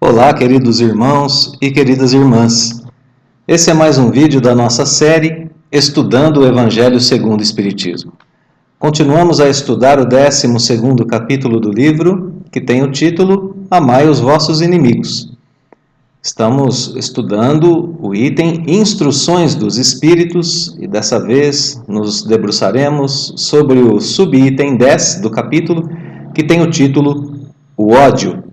Olá, queridos irmãos e queridas irmãs. Esse é mais um vídeo da nossa série Estudando o Evangelho segundo o Espiritismo. Continuamos a estudar o 12º capítulo do livro, que tem o título Amai os vossos inimigos. Estamos estudando o item Instruções dos Espíritos e dessa vez nos debruçaremos sobre o subitem 10 do capítulo, que tem o título O ódio.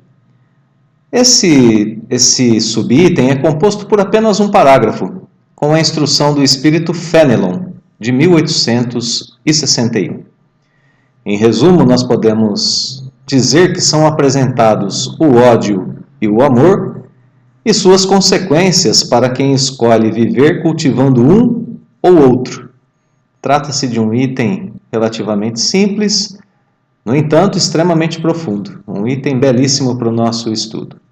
Esse subitem é composto por apenas um parágrafo, com a instrução do espírito Fenelon, de 1861. Em resumo, nós podemos dizer que são apresentados o ódio e o amor e suas consequências para quem escolhe viver cultivando um ou outro. Trata-se de um item relativamente simples, no entanto, extremamente profundo. Um item belíssimo para o nosso estudo.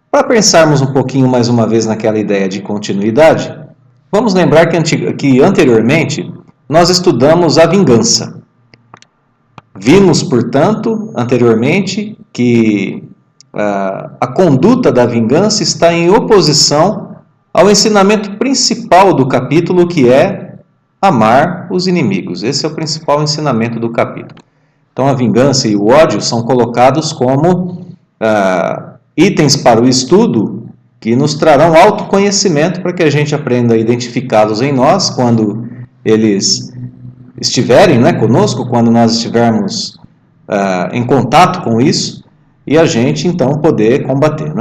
Para pensarmos um pouquinho mais uma vez naquela ideia de continuidade, vamos lembrar que anteriormente nós estudamos a vingança. Vimos, portanto, anteriormente que a conduta da vingança está em oposição ao ensinamento principal do capítulo, que é amar os inimigos. Esse é o principal ensinamento do capítulo. Então, a vingança e o ódio são colocados como itens para o estudo que nos trarão autoconhecimento para que a gente aprenda a identificá-los em nós quando eles estiverem conosco, quando nós estivermos em contato com isso e a gente então poder combater.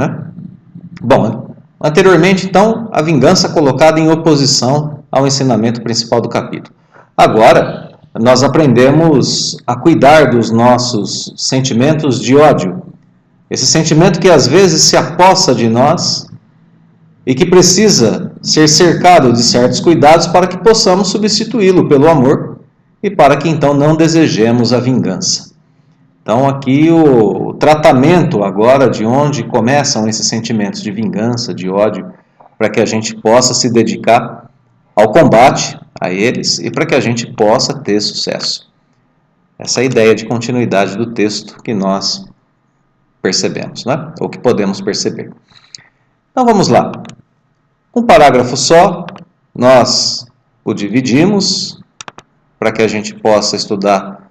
Bom, anteriormente então a vingança colocada em oposição ao ensinamento principal do capítulo. Agora nós aprendemos a cuidar dos nossos sentimentos de ódio. Esse sentimento que às vezes se apossa de nós e que precisa ser cercado de certos cuidados para que possamos substituí-lo pelo amor e para que então não desejemos a vingança. Então aqui o tratamento agora de onde começam esses sentimentos de vingança, de ódio, para que a gente possa se dedicar ao combate a eles e para que a gente possa ter sucesso. Essa é a ideia de continuidade do texto que nós percebemos, ou que podemos perceber. Então vamos lá. Um parágrafo só, nós o dividimos para que a gente possa estudar,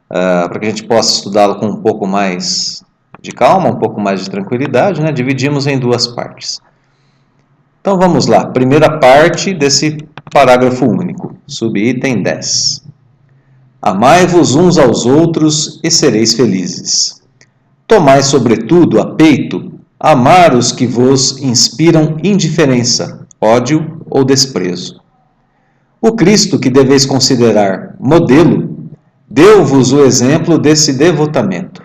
para que a gente possa estudá-lo com um pouco mais de calma, um pouco mais de tranquilidade, Dividimos em duas partes. Então vamos lá. Primeira parte desse parágrafo único, subitem 10. Amai-vos uns aos outros e sereis felizes. Tomai, sobretudo, a peito, amar os que vos inspiram indiferença, ódio ou desprezo. O Cristo, que deveis considerar modelo, deu-vos o exemplo desse devotamento.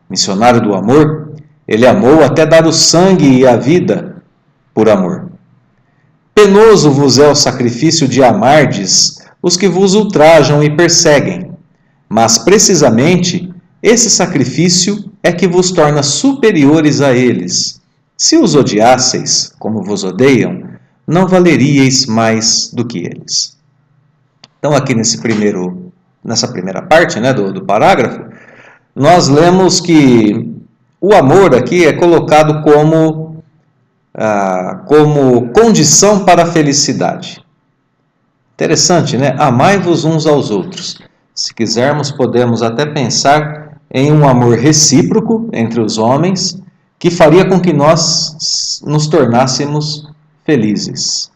Missionário do amor, ele amou até dar o sangue e a vida por amor. Penoso vos é o sacrifício de amardes os que vos ultrajam e perseguem, mas precisamente esse sacrifício é que vos torna superiores a eles. Se os odiasseis, como vos odeiam, não valeríeis mais do que eles. Então aqui nessa primeira parte do parágrafo, nós lemos que o amor aqui é colocado como condição para a felicidade. Interessante, Amai-vos uns aos outros. Se quisermos, podemos até pensar em um amor recíproco entre os homens, que faria com que nós nos tornássemos felizes.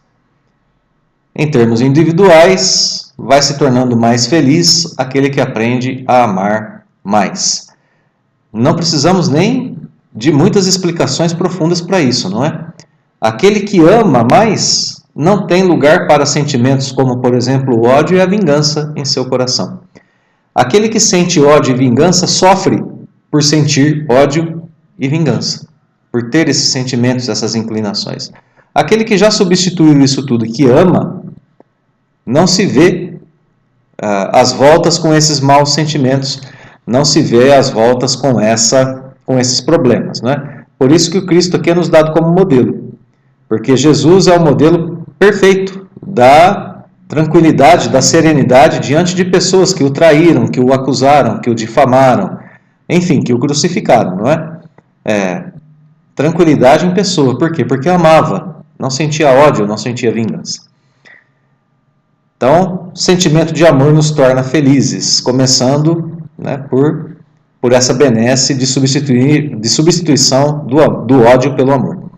Em termos individuais, vai se tornando mais feliz aquele que aprende a amar mais. Não precisamos nem de muitas explicações profundas para isso, não é? Aquele que ama mais não tem lugar para sentimentos como, por exemplo, o ódio e a vingança em seu coração. Aquele que sente ódio e vingança sofre por sentir ódio e vingança, por ter esses sentimentos, essas inclinações. Aquele que já substituiu isso tudo e que ama, não se vê às voltas com esses maus sentimentos, não se vê às voltas com esses problemas. Por isso que o Cristo aqui é nos dado como modelo, porque Jesus é o modelo perfeito da tranquilidade, da serenidade diante de pessoas que o traíram, que o acusaram, que o difamaram, enfim, que o crucificaram, tranquilidade em pessoa. Por quê? Porque amava, não sentia ódio, não sentia vingança. Então, o sentimento de amor nos torna felizes, começando, né, por essa benesse de substituição do ódio pelo amor.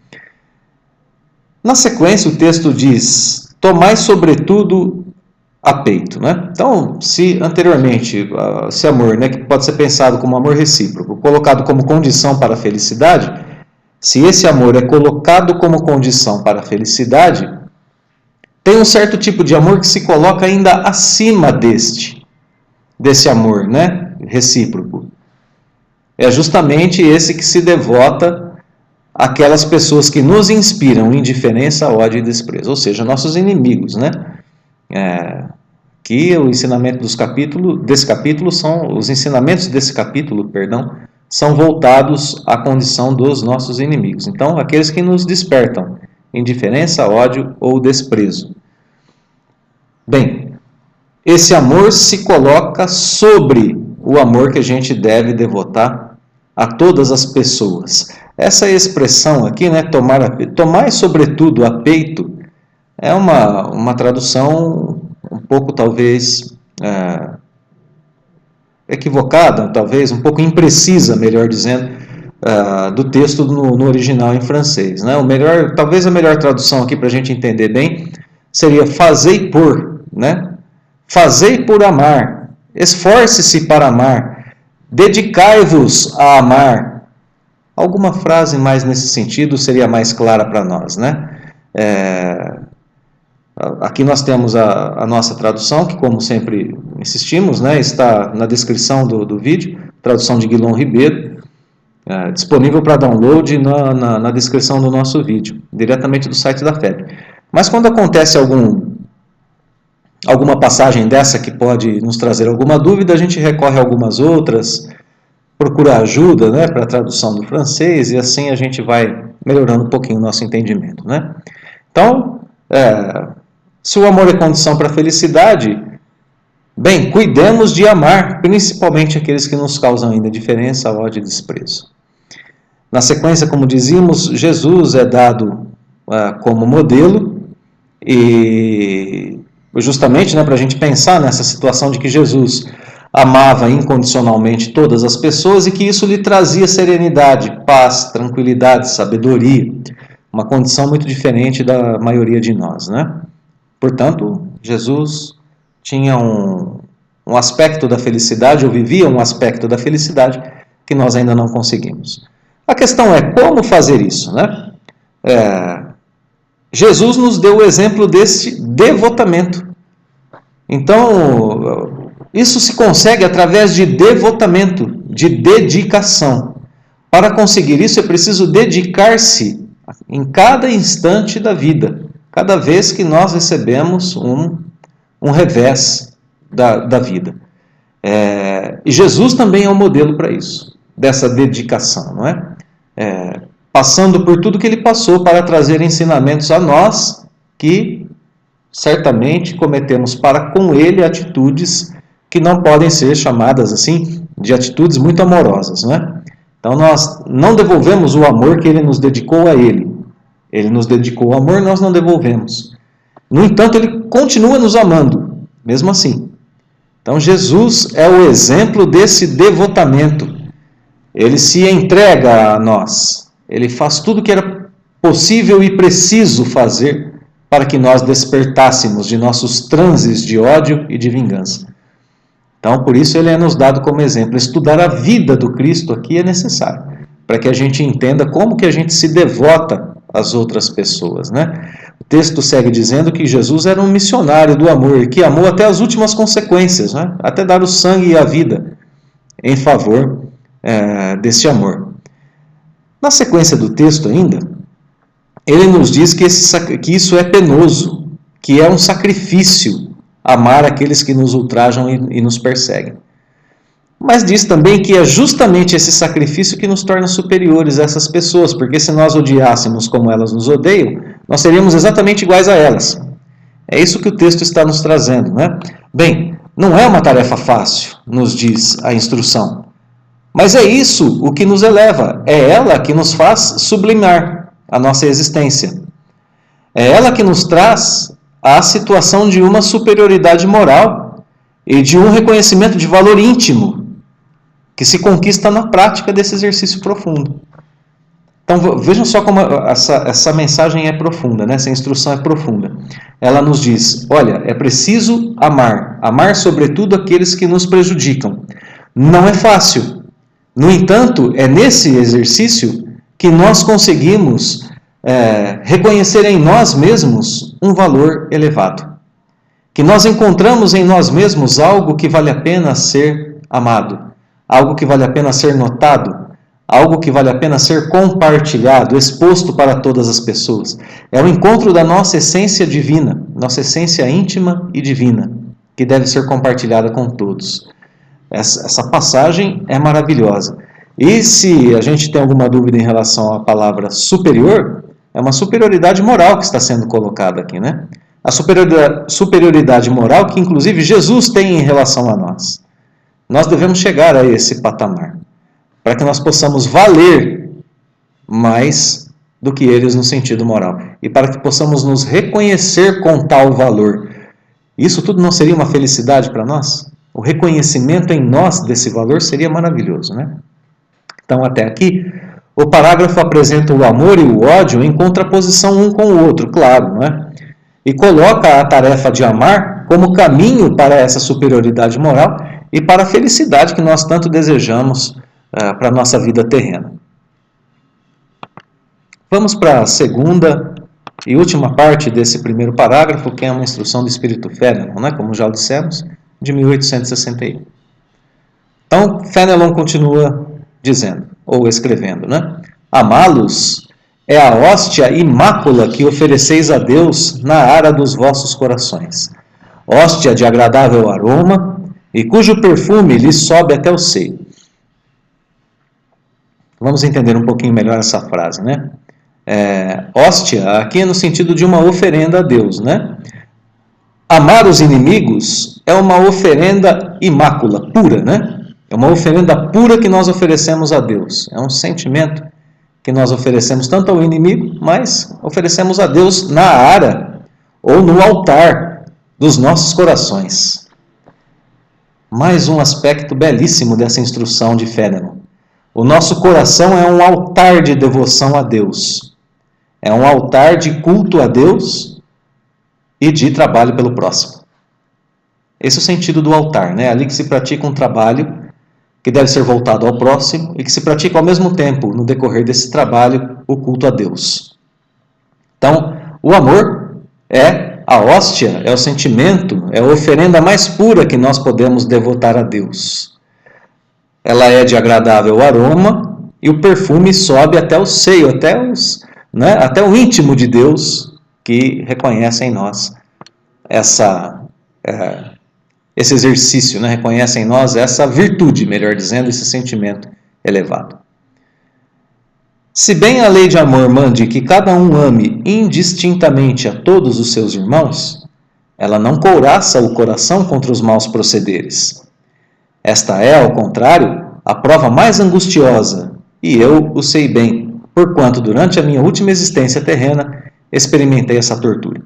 Na sequência, o texto diz: tomai sobretudo a peito. Né? Então, se anteriormente esse amor, né, que pode ser pensado como amor recíproco, colocado como condição para a felicidade, se esse amor é colocado como condição para a felicidade, tem um certo tipo de amor que se coloca ainda acima desse amor, né, recíproco. É justamente esse que se devota àquelas pessoas que nos inspiram indiferença, ódio e desprezo, ou seja, nossos inimigos, né? Que o ensinamento desse capítulo são os ensinamentos desse capítulo, são voltados à condição dos nossos inimigos. Então, aqueles que nos despertam indiferença, ódio ou desprezo. Bem, esse amor se coloca sobre o amor que a gente deve devotar a todas as pessoas. Essa expressão aqui, né, tomar sobretudo a peito, é uma tradução um pouco talvez equivocada, talvez um pouco imprecisa, melhor dizendo, do texto no original em francês. Né? Talvez a melhor tradução aqui para a gente entender bem seria fazei por, né? Fazei por amar, esforce-se para amar, dedicai-vos a amar. Alguma frase mais nesse sentido seria mais clara para nós, né? Aqui nós temos a nossa tradução, que como sempre insistimos, né, está na descrição do vídeo, tradução de Guilom Ribeiro, disponível para download na descrição do nosso vídeo, diretamente do site da FEB. Mas quando acontece alguma passagem dessa que pode nos trazer alguma dúvida, a gente recorre a algumas outras, procura ajuda, né, para a tradução do francês, e assim a gente vai melhorando um pouquinho o nosso entendimento. Né? Então, se o amor é condição para a felicidade, bem, cuidemos de amar, principalmente aqueles que nos causam ainda diferença, ódio e desprezo. Na sequência, como dizíamos, Jesus é dado como modelo, e justamente, né, para a gente pensar nessa situação de que Jesus amava incondicionalmente todas as pessoas e que isso lhe trazia serenidade, paz, tranquilidade, sabedoria, uma condição muito diferente da maioria de nós, né? Portanto, Jesus tinha um aspecto da felicidade, ou vivia um aspecto da felicidade que nós ainda não conseguimos. A questão é como fazer isso, né? Jesus nos deu o exemplo desse devotamento. Então, isso se consegue através de devotamento, de dedicação. Para conseguir isso, é preciso dedicar-se em cada instante da vida, cada vez que nós recebemos um revés da vida. E Jesus também é um modelo para isso, dessa dedicação, não é? Passando por tudo que ele passou para trazer ensinamentos a nós que certamente cometemos para com ele atitudes que não podem ser chamadas assim de atitudes muito amorosas, não é? Então nós não devolvemos o amor que ele nos dedicou a ele. Ele nos dedicou o amor, nós não devolvemos. No entanto, ele continua nos amando, mesmo assim. Então Jesus é o exemplo desse devotamento. Ele se entrega a nós. Ele faz tudo o que era possível e preciso fazer para que nós despertássemos de nossos transes de ódio e de vingança. Então, por isso ele é nos dado como exemplo. Estudar a vida do Cristo aqui é necessário, para que a gente entenda como que a gente se devota às outras pessoas, né? O texto segue dizendo que Jesus era um missionário do amor, que amou até as últimas consequências, né? Até dar o sangue e a vida em favor desse amor. Na sequência do texto ainda, ele nos diz que isso é penoso, que é um sacrifício amar aqueles que nos ultrajam e nos perseguem. Mas diz também que é justamente esse sacrifício que nos torna superiores a essas pessoas, porque se nós odiássemos como elas nos odeiam, nós seríamos exatamente iguais a elas. É isso que o texto está nos trazendo, né? Bem, não é uma tarefa fácil, nos diz a instrução. Mas é isso o que nos eleva, é ela que nos faz sublimar a nossa existência. É ela que nos traz a situação de uma superioridade moral e de um reconhecimento de valor íntimo que se conquista na prática desse exercício profundo. Então vejam só como essa mensagem é profunda, né? Essa instrução é profunda. Ela nos diz, olha, é preciso amar sobretudo aqueles que nos prejudicam. Não é fácil. No entanto, é nesse exercício que nós conseguimos reconhecer em nós mesmos um valor elevado. Que nós encontramos em nós mesmos algo que vale a pena ser amado, algo que vale a pena ser notado, algo que vale a pena ser compartilhado, exposto para todas as pessoas. É o encontro da nossa essência divina, nossa essência íntima e divina, que deve ser compartilhada com todos. Essa passagem é maravilhosa. E se a gente tem alguma dúvida em relação à palavra superior, é uma superioridade moral que está sendo colocada aqui, né? A superioridade moral que, inclusive, Jesus tem em relação a nós. Nós devemos chegar a esse patamar, para que nós possamos valer mais do que eles no sentido moral, e para que possamos nos reconhecer com tal valor. Isso tudo não seria uma felicidade para nós? O reconhecimento em nós desse valor seria maravilhoso, né? Então, até aqui, o parágrafo apresenta o amor e o ódio em contraposição um com o outro, claro, não é? E coloca a tarefa de amar como caminho para essa superioridade moral e para a felicidade que nós tanto desejamos para a nossa vida terrena. Vamos para a segunda e última parte desse primeiro parágrafo, que é uma instrução do Espírito Fénelon, né? Como já o dissemos, de 1861. Então, Fénelon continua dizendo, ou escrevendo, né? Amá-los é a hóstia imácula que ofereceis a Deus na ara dos vossos corações, hóstia de agradável aroma, e cujo perfume lhes sobe até o seio. Vamos entender um pouquinho melhor essa frase, né? Hóstia, aqui é no sentido de uma oferenda a Deus, né? Amar os inimigos é uma oferenda imácula, pura, né? É uma oferenda pura que nós oferecemos a Deus. É um sentimento que nós oferecemos tanto ao inimigo, mas oferecemos a Deus na ara ou no altar dos nossos corações. Mais um aspecto belíssimo dessa instrução de Fénelon. O nosso coração é um altar de devoção a Deus. É um altar de culto a Deus e de trabalho pelo próximo. Esse é o sentido do altar, né? Ali que se pratica um trabalho que deve ser voltado ao próximo e que se pratica ao mesmo tempo, no decorrer desse trabalho, o culto a Deus. Então, o amor é a hóstia, é o sentimento, é a oferenda mais pura que nós podemos devotar a Deus. Ela é de agradável aroma e o perfume sobe até o seio, até o íntimo de Deus, que reconhece em nós esse exercício, né? Reconhece em nós essa virtude, melhor dizendo, esse sentimento elevado. Se bem a lei de amor mande que cada um ame indistintamente a todos os seus irmãos, ela não couraça o coração contra os maus procederes. Esta é, ao contrário, a prova mais angustiosa, e eu o sei bem, porquanto durante a minha última existência terrena experimentei essa tortura.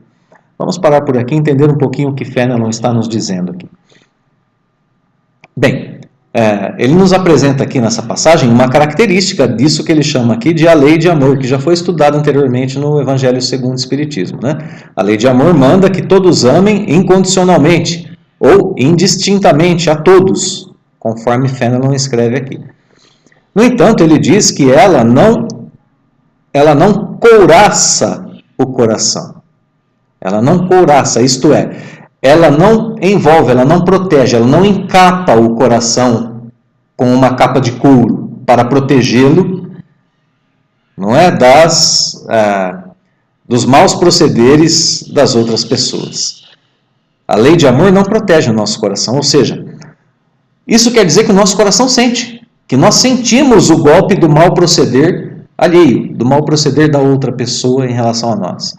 Vamos parar por aqui e entender um pouquinho o que Fénelon está nos dizendo aqui. Bem, ele nos apresenta aqui nessa passagem uma característica disso que ele chama aqui de a lei de amor, que já foi estudada anteriormente no Evangelho segundo o Espiritismo, né? A lei de amor manda que todos amem incondicionalmente ou indistintamente a todos, conforme Fénelon escreve aqui. No entanto, ele diz que ela não couraça o coração. Ela não couraça, isto é, ela não envolve, ela não protege, ela não encapa o coração com uma capa de couro para protegê-lo, não é, dos maus procederes das outras pessoas. A lei de amor não protege o nosso coração, ou seja, isso quer dizer que o nosso coração sente, que nós sentimos o golpe do mau proceder alheio, do mau proceder da outra pessoa em relação a nós.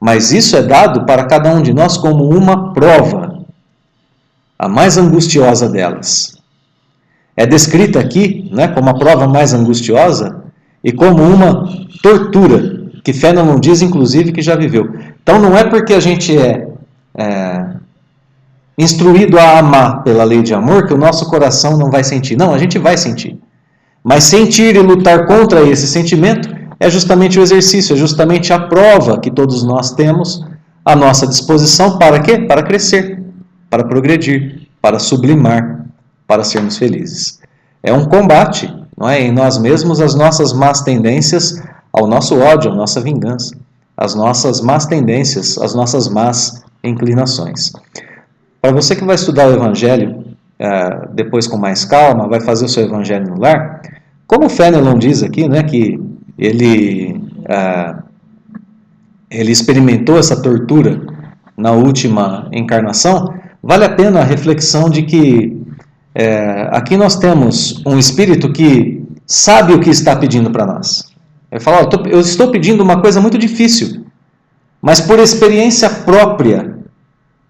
Mas isso é dado para cada um de nós como uma prova, a mais angustiosa delas. é descrita aqui, né, como a prova mais angustiosa e como uma tortura, que Fénelon diz, inclusive, que já viveu. Então não é porque a gente é instruído a amar pela lei de amor que o nosso coração não vai sentir. Não, a gente vai sentir. Mas sentir e lutar contra esse sentimento é justamente o exercício, é justamente a prova que todos nós temos à nossa disposição para quê? Para crescer, para progredir, para sublimar, para sermos felizes. É um combate, não é? Em nós mesmos, as nossas más tendências ao nosso ódio, à nossa vingança, as nossas más tendências, as nossas más inclinações. Para você que vai estudar o Evangelho depois com mais calma, vai fazer o seu Evangelho no lar, como Fénelon diz aqui, né, que ele experimentou essa tortura na última encarnação, vale a pena a reflexão de que aqui nós temos um espírito que sabe o que está pedindo para nós. Ele fala, eu estou pedindo uma coisa muito difícil, mas por experiência própria,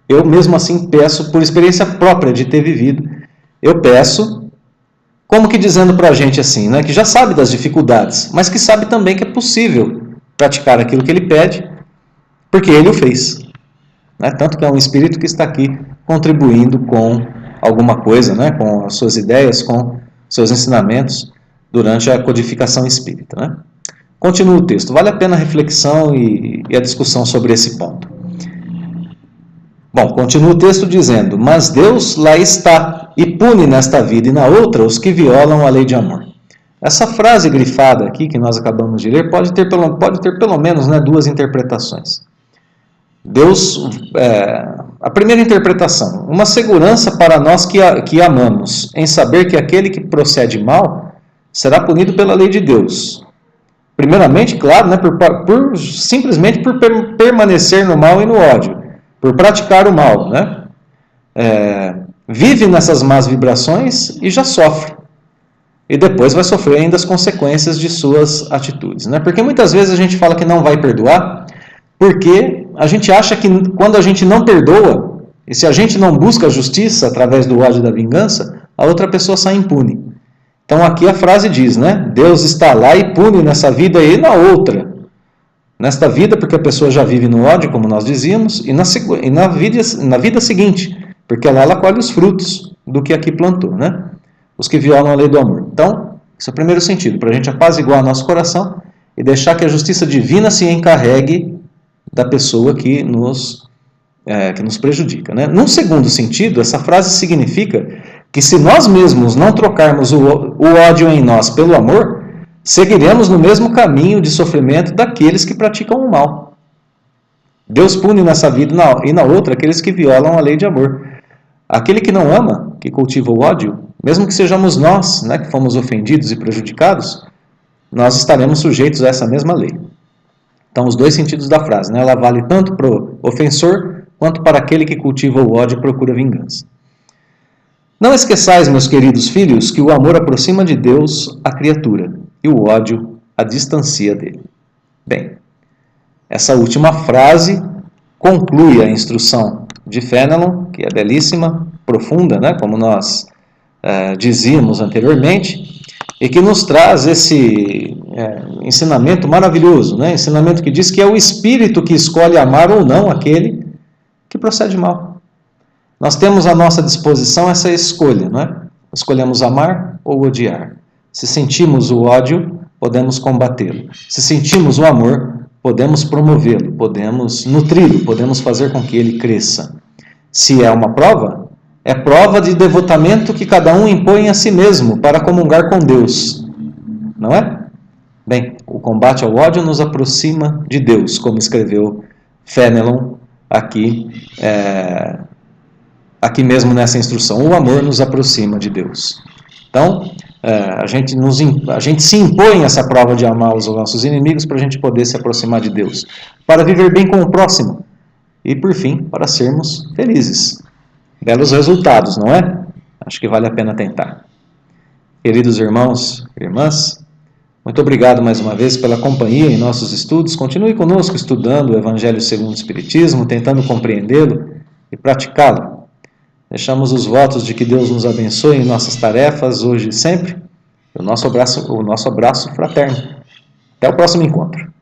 eu mesmo assim peço, por experiência própria de ter vivido, eu peço, como que dizendo para a gente assim, né, que já sabe das dificuldades, mas que sabe também que é possível praticar aquilo que ele pede, porque ele o fez. Né? Tanto que é um espírito que está aqui contribuindo com alguma coisa, né, com as suas ideias, com seus ensinamentos durante a codificação espírita. Né? Continua o texto, vale a pena a reflexão e a discussão sobre esse ponto. Bom, continua o texto dizendo, mas Deus lá está e pune nesta vida e na outra os que violam a lei de amor. Essa frase grifada aqui que nós acabamos de ler pode ter pelo menos, né, duas interpretações. Deus, a primeira interpretação, uma segurança para nós que amamos, em saber que aquele que procede mal será punido pela lei de Deus. Primeiramente, claro, né, simplesmente por permanecer no mal e no ódio, por praticar o mal, né? Vive nessas más vibrações e já sofre. E depois vai sofrer ainda as consequências de suas atitudes. Né? Porque muitas vezes a gente fala que não vai perdoar, porque a gente acha que quando a gente não perdoa, e se a gente não busca a justiça através do ódio e da vingança, a outra pessoa sai impune. Então aqui a frase diz, né? Deus está lá e pune nessa vida e na outra. Nesta vida, porque a pessoa já vive no ódio, como nós dizíamos, e na vida seguinte, porque lá ela colhe os frutos do que aqui plantou, né? Os que violam a lei do amor. Então, esse é o primeiro sentido, para a gente apaziguar nosso coração e deixar que a justiça divina se encarregue da pessoa que nos prejudica. Né? Num segundo sentido, essa frase significa que se nós mesmos não trocarmos o ódio em nós pelo amor, seguiremos no mesmo caminho de sofrimento daqueles que praticam o mal. Deus pune nessa vida e na outra aqueles que violam a lei de amor. Aquele que não ama, que cultiva o ódio, mesmo que sejamos nós, né, que fomos ofendidos e prejudicados, nós estaremos sujeitos a essa mesma lei. Então, os dois sentidos da frase, né, ela vale tanto para o ofensor, quanto para aquele que cultiva o ódio e procura vingança. Não esqueçais, meus queridos filhos, que o amor aproxima de Deus a criatura, e o ódio a distancia dele. Bem, essa última frase conclui a instrução de Fénelon, que é belíssima, profunda, né, como nós dizíamos anteriormente, e que nos traz esse ensinamento maravilhoso, né, ensinamento que diz que é o espírito que escolhe amar ou não aquele que procede mal. Nós temos à nossa disposição essa escolha, não é? Escolhemos amar ou odiar. Se sentimos o ódio, podemos combatê-lo. Se sentimos o amor, podemos promovê-lo, podemos nutri-lo, podemos fazer com que ele cresça. Se é uma prova, é prova de devotamento que cada um impõe a si mesmo para comungar com Deus. Não é? Bem, o combate ao ódio nos aproxima de Deus, como escreveu Fénelon aqui mesmo nessa instrução. O amor nos aproxima de Deus. Então, a gente se impõe essa prova de amar os nossos inimigos para a gente poder se aproximar de Deus, para viver bem com o próximo e, por fim, para sermos felizes. Belos resultados, não é? Acho que vale a pena tentar. Queridos irmãos e irmãs, muito obrigado mais uma vez pela companhia em nossos estudos. Continue conosco estudando o Evangelho segundo o Espiritismo, tentando compreendê-lo e praticá-lo. Deixamos os votos de que Deus nos abençoe em nossas tarefas, hoje e sempre. O nosso abraço fraterno. Até o próximo encontro.